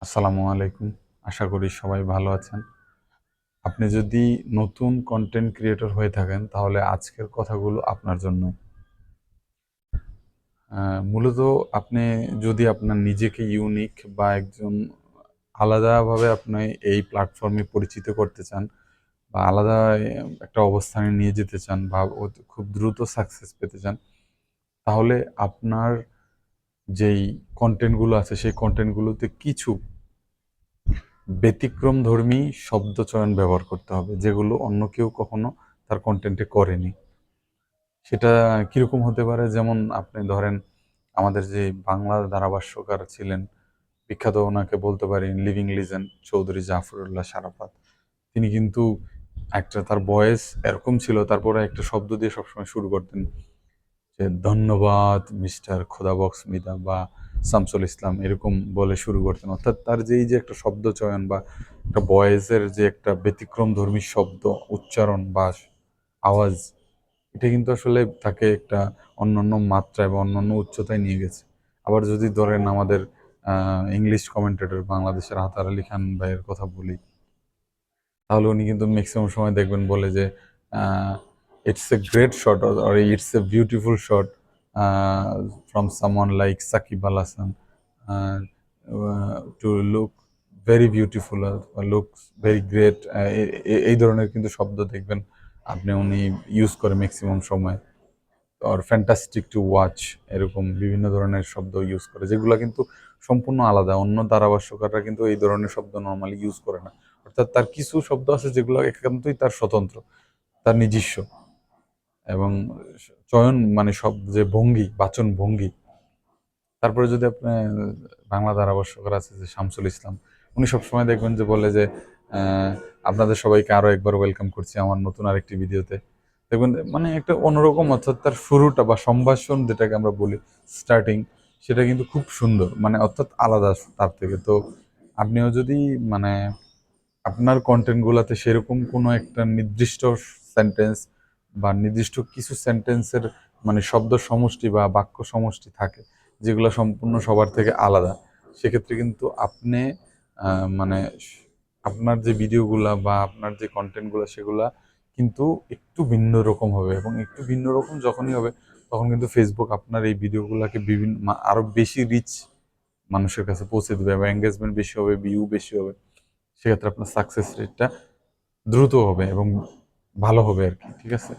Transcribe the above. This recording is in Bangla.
আসসালামু আলাইকুম। আশা করি সবাই ভালো আছেন। আপনি যদি নতুন কনটেন্ট ক্রিয়েটর হয়ে থাকেন তাহলে আজকের কথাগুলো আপনার জন্য। মূলত আপনি যদি আপনার নিজেকে ইউনিক বা একজন আলাদাভাবে আপনি এই প্ল্যাটফর্মে পরিচিত করতে চান বা আলাদা একটা অবস্থানে নিয়ে যেতে চান বা খুব দ্রুত সাকসেস পেতে চান, তাহলে আপনার যেই কনটেন্টগুলো আছে সেই কনটেন্টগুলোতে কিছু ব্যতিক্রমধর্মী শব্দচয়ন ব্যবহার করতে হবে, যেগুলো অন্য কেউ কখনো তার কনটেন্টে করেনি। সেটা কিরকম হতে পারে? যেমন আপনি ধরেন, আমাদের যে বাংলা ধারাভাষ্যকার ছিলেন, বিখ্যাত ওনাকে বলতে পারি লিভিং লিজেন্ড চৌধুরী জাফরুল্লাহ সারাফাত। তিনি কিন্তু একটা তার ভয়েস এরকম ছিল, তারপরে একটা শব্দ দিয়ে সবসময় শুরু করতেন যে ধন্যবাদ মিস্টার খোদাবক্স মিদা বা শামসুল ইসলাম, এরকম বলে শুরু করতেন। অর্থাৎ তার যে এই যে একটা শব্দ চয়ন বা একটা ভয়েসের যে একটা ব্যতিক্রমধর্মী শব্দ উচ্চারণ বা আওয়াজ, এটা কিন্তু আসলে তাকে একটা অন্যান্য মাত্রায় বা অন্যান্য উচ্চতায় নিয়ে গেছে। আবার যদি ধরেন আমাদের ইংলিশ কমেন্টেটর বাংলাদেশের আতার আলী খান ভাইয়ের কথা বলি, তাহলে উনি কিন্তু ম্যাক্সিমাম সময় দেখবেন বলে যে it's a great shot or it's a beautiful shot from someone like Shakib Al Hasan to look very beautiful, looks very great. এই ধরনের কিন্তু শব্দ দেখবেন আপনি উনি ইউজ করে ম্যাক্সিমাম সময়। আর ফ্যান্টাস্টিক টু ওয়াচ, এরকম বিভিন্ন ধরনের শব্দ ইউজ করে, যেগুলো কিন্তু সম্পূর্ণ আলাদা। অন্য ধারাভাষ্যকাররা কিন্তু এই ধরনের শব্দ নর্মালি ইউজ করে না। অর্থাৎ তার কিছু শব্দ আছে যেগুলো একান্তই তার স্বতন্ত্র, তার নিজস্ব। এবং চয়ন মানে সব যে ভঙ্গি, বাচন ভঙ্গি। তারপরে যদি আপনি বাংলা ধারাভাষ্যকার আছে যে শামসুল ইসলাম, উনি সবসময় দেখবেন যে বলে যে আহ, আপনাদের সবাইকে আরো একবার ওয়েলকাম করছি আমার নতুন আরেকটি ভিডিওতে। দেখবেন মানে একটা অন্যরকম, অর্থাৎ তার শুরুটা বা সম্ভাষণ যেটাকে আমরা বলি স্টার্টিং, সেটা কিন্তু খুব সুন্দর, মানে অর্থাৎ আলাদা তার থেকে। তো আপনিও যদি মানে আপনার কন্টেন্টগুলোতে সেরকম কোনো একটা নির্দিষ্ট সেন্টেন্স বা নির্দিষ্ট কিছু সেন্টেন্সের মানে শব্দ সমষ্টি বা বাক্য সমষ্টি থাকে, যেগুলো সম্পূর্ণ সবার থেকে আলাদা, সেক্ষেত্রে কিন্তু আপনি মানে আপনার যে ভিডিওগুলা বা আপনার যে কন্টেন্টগুলো সেগুলা কিন্তু একটু ভিন্ন রকম হবে। এবং একটু ভিন্ন রকম যখনই হবে, তখন কিন্তু ফেসবুক আপনার এই ভিডিওগুলোকে বিভিন্ন আরো বেশি রিচ মানুষের কাছে পৌঁছে দেবে এবং এঙ্গেজমেন্ট বেশি হবে, ভিউ বেশি হবে। সেক্ষেত্রে আপনার সাকসেস রেটটা দ্রুত হবে এবং ভালো হবে আর কি। ঠিক আছে?